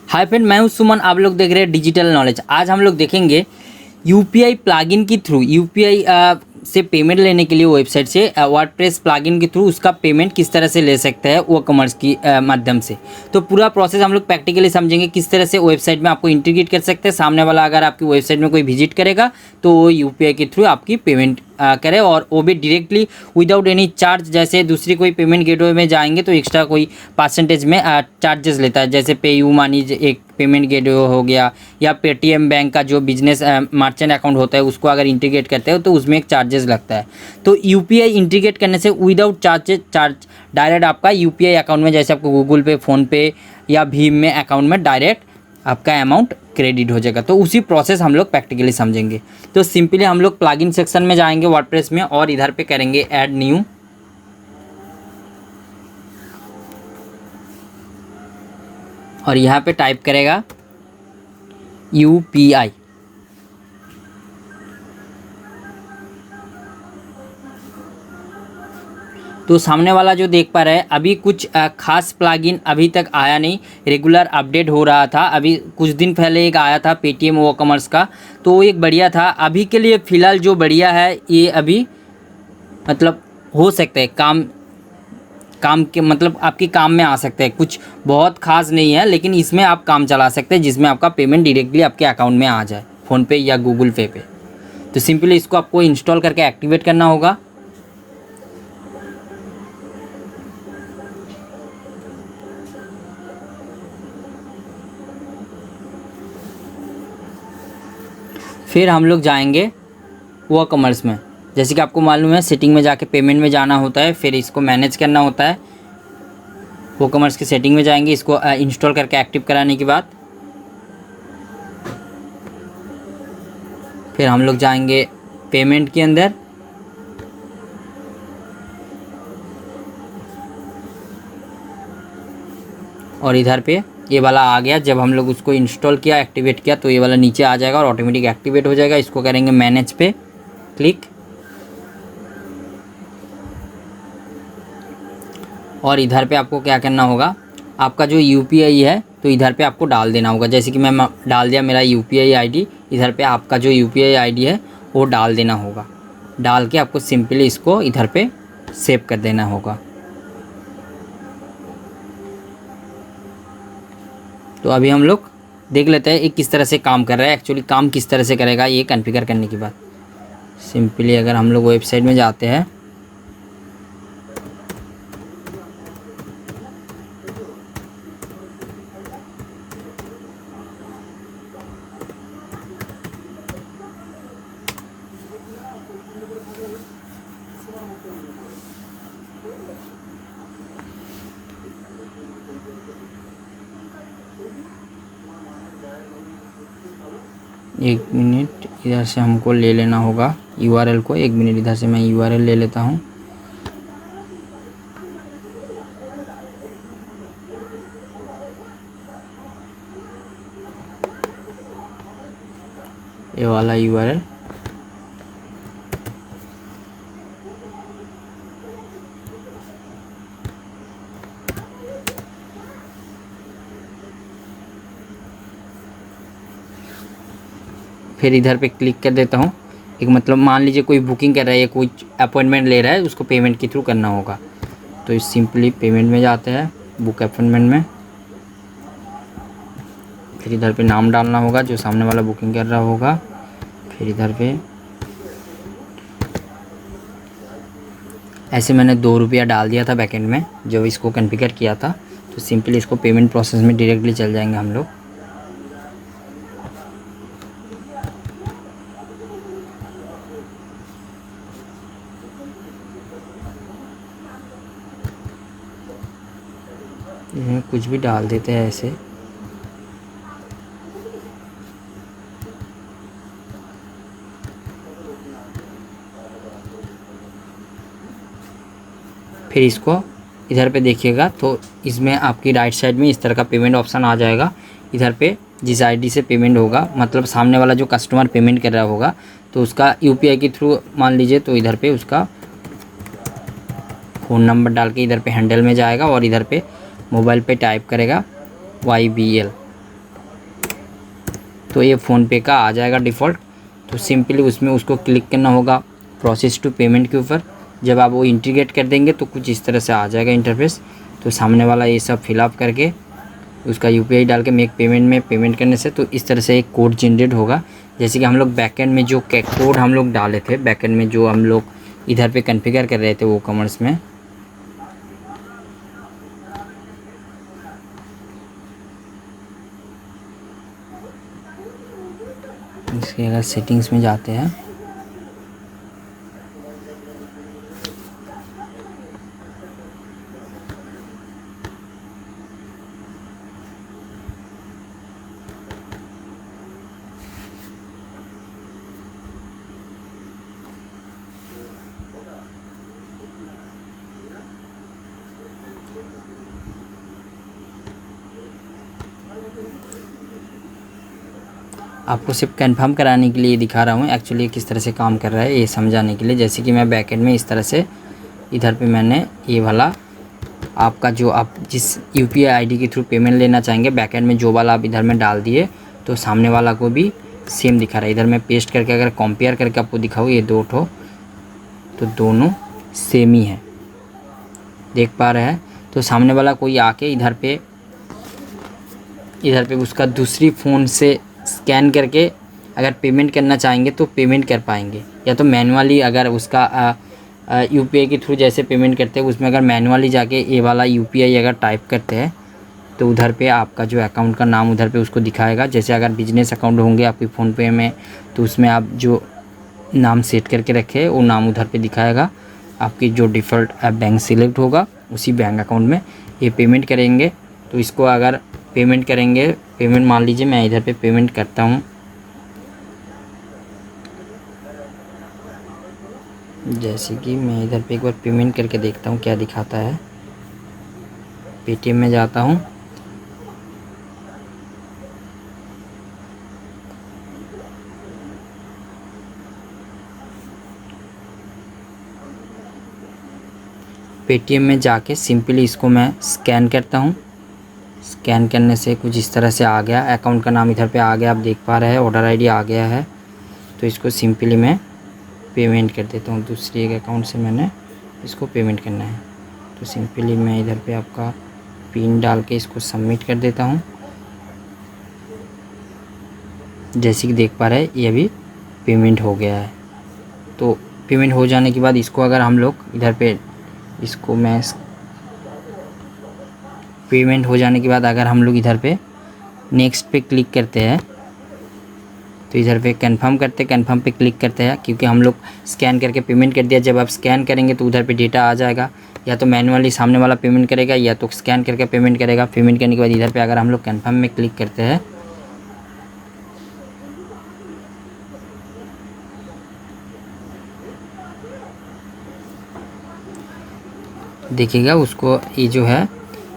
Hi friend, मैं हूं सुमन। आप लोग देख रहे हैं डिजिटल नॉलेज। आज हम लोग देखेंगे यूपीआई प्लगइन के थ्रू यूपीआई से पेमेंट लेने के लिए वेबसाइट से वर्डप्रेस प्लगइन के थ्रू उसका पेमेंट किस तरह से ले सकते हैं वो कॉमर्स की माध्यम से। तो पूरा प्रोसेस हम लोग प्रैक्टिकली समझेंगे किस तरह से वेबसाइट में आपको इंटीग्रेट कर सकते हैं। सामने वाला अगर आपकी वेबसाइट में कोई विजिट करेगा तो वो यूपीआई के थ्रू आपकी पेमेंट करे, और वो भी डायरेक्टली विदाउट एनी चार्ज। जैसे दूसरी कोई पेमेंट गेटवे में जाएंगे तो एक्स्ट्रा कोई परसेंटेज में चार्जेस लेता है, जैसे पे यू मनी एक पेमेंट गेटवे हो गया, या पेटीएम बैंक का जो बिजनेस मर्चेंट अकाउंट होता है उसको अगर इंटीग्रेट करते हो तो उसमें एक चार्जेस लगता है। तो यूपीआई इंटीग्रेट करने से विदाउट चार्ज डायरेक्ट आपका यूपीआई अकाउंट में, जैसे आपको गूगल पे, फ़ोनपे या भीम में अकाउंट में डायरेक्ट आपका अमाउंट क्रेडिट हो जाएगा। तो उसी प्रोसेस हम लोग प्रैक्टिकली समझेंगे। तो सिंपली हम लोग प्लगइन सेक्शन में जाएंगे वर्डप्रेस में, और इधर पे करेंगे ऐड न्यू, और यहाँ पे टाइप करेगा यूपीआई। तो सामने वाला जो देख पा रहे हैं, अभी कुछ खास प्लगइन अभी तक आया नहीं, रेगुलर अपडेट हो रहा था। अभी कुछ दिन पहले एक आया था पेटीएम वो कॉमर्स का, तो वो एक बढ़िया था। अभी के लिए फ़िलहाल जो बढ़िया है ये अभी मतलब हो सकता है काम के मतलब आपके काम में आ सकता है। कुछ बहुत खास नहीं है, लेकिन इसमें आप काम चला सकते हैं जिसमें आपका पेमेंट डायरेक्टली आपके अकाउंट में आ जाए, फ़ोनपे या गूगल पे पे। तो सिंपली इसको आपको इंस्टॉल करके एक्टिवेट करना होगा। फिर हम लोग जाएंगे वो कॉमर्स में। जैसे कि आपको मालूम है, सेटिंग में जाके पेमेंट में जाना होता है, फिर इसको मैनेज करना होता है। वो कॉमर्स की सेटिंग में जाएंगे, इसको इंस्टॉल करके एक्टिव कराने के बाद फिर हम लोग जाएंगे पेमेंट के अंदर, और इधर पे ये वाला आ गया। जब हम लोग उसको इंस्टॉल किया, एक्टिवेट किया, तो ये वाला नीचे आ जाएगा और ऑटोमेटिक एक्टिवेट हो जाएगा। इसको करेंगे मैनेज पे क्लिक, और इधर पे आपको क्या करना होगा, आपका जो यूपीआई है तो इधर पे आपको डाल देना होगा। जैसे कि मैं डाल दिया मेरा यूपीआई आईडी, इधर पे आपका जो यूपीआई आईडी है वो डाल देना होगा। डाल के आपको सिंपली इसको इधर पे सेव कर देना होगा। तो अभी हम लोग देख लेते हैं ये किस तरह से काम कर रहा है। एक्चुअली काम किस तरह से करेगा ये कॉन्फ़िगर करने के बाद, सिंपली अगर हम लोग वेबसाइट में जाते हैं, एक मिनट इधर से हमको ले लेना होगा यूआरएल को। एक मिनट इधर से मैं यूआरएल ले लेता हूँ। ये वाला यूआरएल, फिर इधर पे क्लिक कर देता हूँ। एक मतलब मान लीजिए कोई बुकिंग कर रहा है, कोई अपॉइंटमेंट ले रहा है, उसको पेमेंट के थ्रू करना होगा। तो इस सिंपली पेमेंट में जाते हैं, बुक अपॉइंटमेंट में, फिर इधर पे नाम डालना होगा जो सामने वाला बुकिंग कर रहा होगा। फिर इधर पे ऐसे मैंने 2 रुपया डाल दिया था बैकेंड में जब इसको कॉन्फ़िगर किया था। तो सिंपली इसको पेमेंट प्रोसेस में डायरेक्टली चल जाएंगे हम लोग। इसमें कुछ भी डाल देते हैं ऐसे। फिर इसको इधर पे देखिएगा तो इसमें आपकी राइट साइड में इस तरह का पेमेंट ऑप्शन आ जाएगा। इधर पे जिस आईडी से पेमेंट होगा, मतलब सामने वाला जो कस्टमर पेमेंट कर रहा होगा, तो उसका यूपीआई के थ्रू मान लीजिए, तो इधर पे उसका फ़ोन नंबर डाल के इधर पे हैंडल में जाएगा, और इधर पे मोबाइल पे टाइप करेगा YBL, तो ये फ़ोनपे का आ जाएगा डिफ़ॉल्ट। तो सिंपली उसमें उसको क्लिक करना होगा प्रोसेस टू पेमेंट के ऊपर। जब आप वो इंटीग्रेट कर देंगे तो कुछ इस तरह से आ जाएगा इंटरफेस। तो सामने वाला ये सब फिलअप करके उसका यूपीआई डाल के मेक पेमेंट में पेमेंट करने से तो इस तरह से एक कोड जनरेट होगा। जैसे कि हम लोग बैकएंड में जो कोड हम लोग डाले थे, बैकएंड में जो हम लोग इधर पे कॉन्फ़िगर कर रहे थे वो कॉमर्स में, इसके अगर सेटिंग्स में जाते हैं आपको सिर्फ कंफर्म कराने के लिए दिखा रहा हूँ एक्चुअली किस तरह से काम कर रहा है ये समझाने के लिए। जैसे कि मैं बैकएंड में इस तरह से इधर पे मैंने ये वाला आपका जो आप जिस यूपीआई आईडी के थ्रू पेमेंट लेना चाहेंगे बैकएंड में जो वाला आप इधर में डाल दिए तो सामने वाला को भी सेम दिखा रहा है। इधर मैं पेस्ट करके अगर कंपेयर करके आपको दिखाऊँ ये दो ठो तो दोनों सेम ही है, देख पा रहे हैं। तो सामने वाला कोई आके इधर पे उसका दूसरी फ़ोन से स्कैन करके अगर पेमेंट करना चाहेंगे तो पेमेंट कर पाएंगे, या तो मैनुअली अगर उसका यूपीआई के थ्रू जैसे पेमेंट करते हैं उसमें अगर मैनुअली जाके ये वाला यूपीआई अगर टाइप करते हैं तो उधर पे आपका जो अकाउंट का नाम उधर पे उसको दिखाएगा। जैसे अगर बिजनेस अकाउंट होंगे आपकी फ़ोनपे में तो उसमें आप जो नाम सेट करके रखे वो नाम उधर पे दिखाएगा। आपकी जो डिफ़ॉल्ट बैंक सिलेक्ट होगा उसी बैंक अकाउंट में ये पेमेंट करेंगे। तो इसको अगर पेमेंट करेंगे, पेमेंट मान लीजिए मैं इधर पे पेमेंट करता हूँ, जैसे कि मैं इधर पे एक बार पेमेंट करके देखता हूँ क्या दिखाता है। पेटीएम में जाता हूँ, पेटीएम में जाके सिंपली इसको मैं स्कैन करता हूँ। स्कैन करने से कुछ इस तरह से आ गया, अकाउंट का नाम इधर पे आ गया, आप देख पा रहे हैं, ऑर्डर आईडी आ गया है। तो इसको सिंपली मैं पेमेंट कर देता हूँ। दूसरी एक अकाउंट से मैंने इसको पेमेंट करना है तो सिंपली मैं इधर पे आपका पिन डाल के इसको सबमिट कर देता हूँ। जैसे कि देख पा रहे हैं ये अभी पेमेंट हो गया है। तो पेमेंट हो जाने के बाद इसको अगर हम लोग इधर पे इसको मैं पेमेंट हो जाने के बाद अगर हम लोग इधर पे नेक्स्ट पे क्लिक करते हैं तो इधर पे कंफर्म पे क्लिक करते हैं, क्योंकि हम लोग स्कैन करके पेमेंट कर दिया। जब आप स्कैन करेंगे तो उधर पे डेटा आ जाएगा, या तो मैनुअली सामने वाला पेमेंट करेगा या तो स्कैन करके पेमेंट करेगा। पेमेंट करने के बाद इधर पे अगर हम लोग कंफर्म में क्लिक करते हैं देखिएगा उसको ये जो है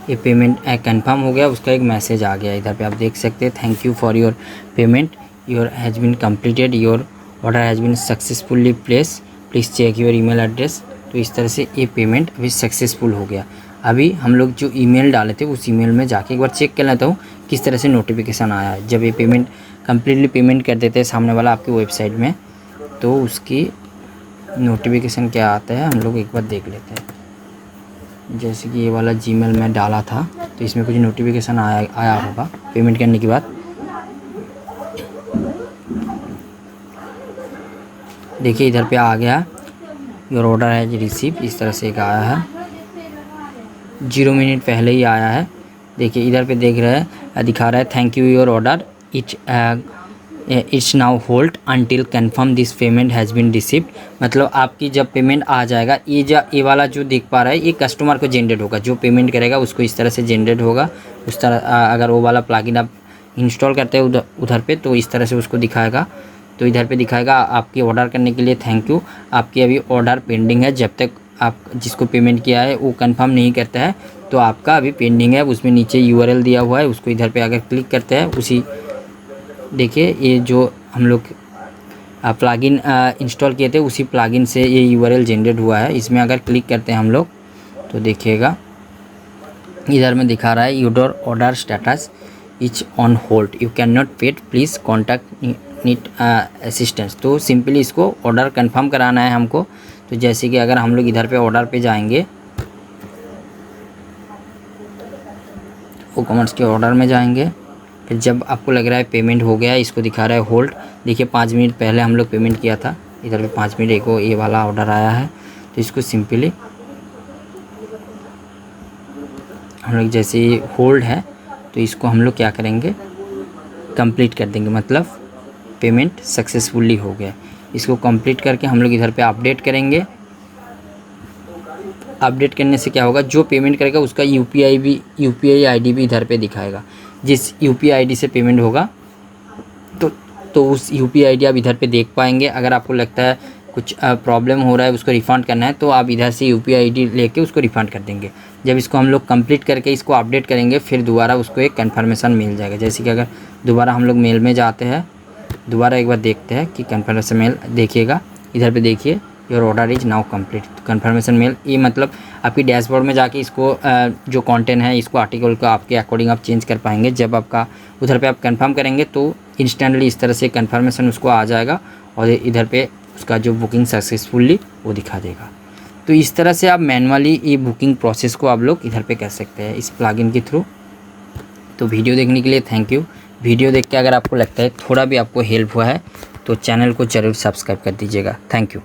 ये पेमेंट कंफर्म हो गया, उसका एक मैसेज आ गया। इधर पे आप देख सकते हैं thank you for your payment, your has been completed, your order has been successfully place, please check your email address. तो इस तरह से ये पेमेंट अभी सक्सेसफुल हो गया। अभी हम लोग जो ईमेल डाले थे उस ईमेल में जाके एक बार चेक कर लेता हूँ किस तरह से नोटिफिकेशन आया है। जब ये पेमेंट कम्प्लीटली पेमेंट कर देते हैं सामने वाला आपकी वेबसाइट में तो उसकी नोटिफिकेशन क्या आता है हम लोग एक बार देख लेते हैं। जैसे कि ये वाला जीमेल मैं डाला था तो इसमें कुछ नोटिफिकेशन आया होगा पेमेंट करने के बाद। देखिए इधर पे आ गया योर ऑर्डर है रिसीव, इस तरह से एक आया है, 0 मिनट पहले ही आया है। देखिए इधर पे देख रहे हैं दिखा रहा है thank you your order it's now hold until confirm this payment has been received. मतलब आपकी जब पेमेंट आ जाएगा ये वाला जो देख पा रहा है ये कस्टमर को जनरेट होगा, जो पेमेंट करेगा उसको इस तरह से जनरेट होगा। उस तरह अगर वो वाला प्लगइन आप इंस्टॉल करते हैं उधर पे तो इस तरह से उसको दिखाएगा। तो इधर पे दिखाएगा आपकी ऑर्डर करने के लिए थैंक यू, आपकी अभी ऑर्डर पेंडिंग है, जब तक आप जिसको पेमेंट किया है वो कंफर्म नहीं करता है तो आपका अभी पेंडिंग है। उसमें नीचे यूआरएल दिया हुआ है, उसको इधर पे अगर क्लिक करते हैं उसी देखिए ये जो हम लोग प्लगइन इंस्टॉल किए थे उसी प्लगइन से ये यूआरएल जनरेट हुआ है। इसमें अगर क्लिक करते हैं हम लोग तो देखिएगा इधर में दिखा रहा है your order status, is on hold, you can not wait, please contact need assistance. तो सिंपली इसको ऑर्डर कंफर्म कराना है हमको। तो जैसे कि अगर हम लोग इधर पे ऑर्डर पे जाएंगे, कॉमर्स के ऑर्डर में जाएंगे, फिर जब आपको लग रहा है पेमेंट हो गया, इसको दिखा रहा है होल्ड। देखिए 5 मिनट पहले हम लोग पेमेंट किया था, इधर पे 5 मिनट एक ये वाला ऑर्डर आया है। तो इसको सिंपली हम लोग जैसे होल्ड है तो इसको हम लोग क्या करेंगे, कंप्लीट कर देंगे, मतलब पेमेंट सक्सेसफुली हो गया। इसको कंप्लीट करके हम लोग इधर पे अपडेट करेंगे। अपडेट करने से क्या होगा, जो पेमेंट करेगा उसका यूपीआई आईडी भी इधर पे दिखाएगा। जिस यूपीआई आईडी से पेमेंट होगा तो उस यूपीआई आईडी आप इधर पे देख पाएंगे। अगर आपको लगता है कुछ प्रॉब्लम हो रहा है, उसको रिफ़ंड करना है, तो आप इधर से यूपीआई आईडी लेके उसको रिफ़ंड कर देंगे। जब इसको हम लोग कंप्लीट करके इसको अपडेट करेंगे, फिर दोबारा उसको एक कन्फर्मेशन मिल जाएगा। जैसे कि अगर दोबारा हम लोग मेल में जाते हैं, दोबारा एक बार देखते हैं कि कन्फर्मेशन मेल देखिएगा, इधर पे देखिए your order is now complete confirmation mail. ये मतलब आपकी डैशबोर्ड में जाके इसको जो कंटेंट है, इसको आर्टिकल को आपके अकॉर्डिंग आप चेंज कर पाएंगे। जब आपका उधर पे आप कंफर्म करेंगे तो इंस्टेंटली इस तरह से कन्फर्मेशन उसको आ जाएगा और इधर पे उसका जो बुकिंग सक्सेसफुली वो दिखा देगा। तो इस तरह से आप मैनुअली ये बुकिंग प्रोसेस को आप लोग इधर पे कर सकते हैं इस प्लगइन के थ्रू। तो वीडियो देखने के लिए थैंक यू। वीडियो देख के अगर आपको लगता है थोड़ा भी आपको हेल्प हुआ है तो चैनल को ज़रूर सब्सक्राइब कर दीजिएगा। Thank you.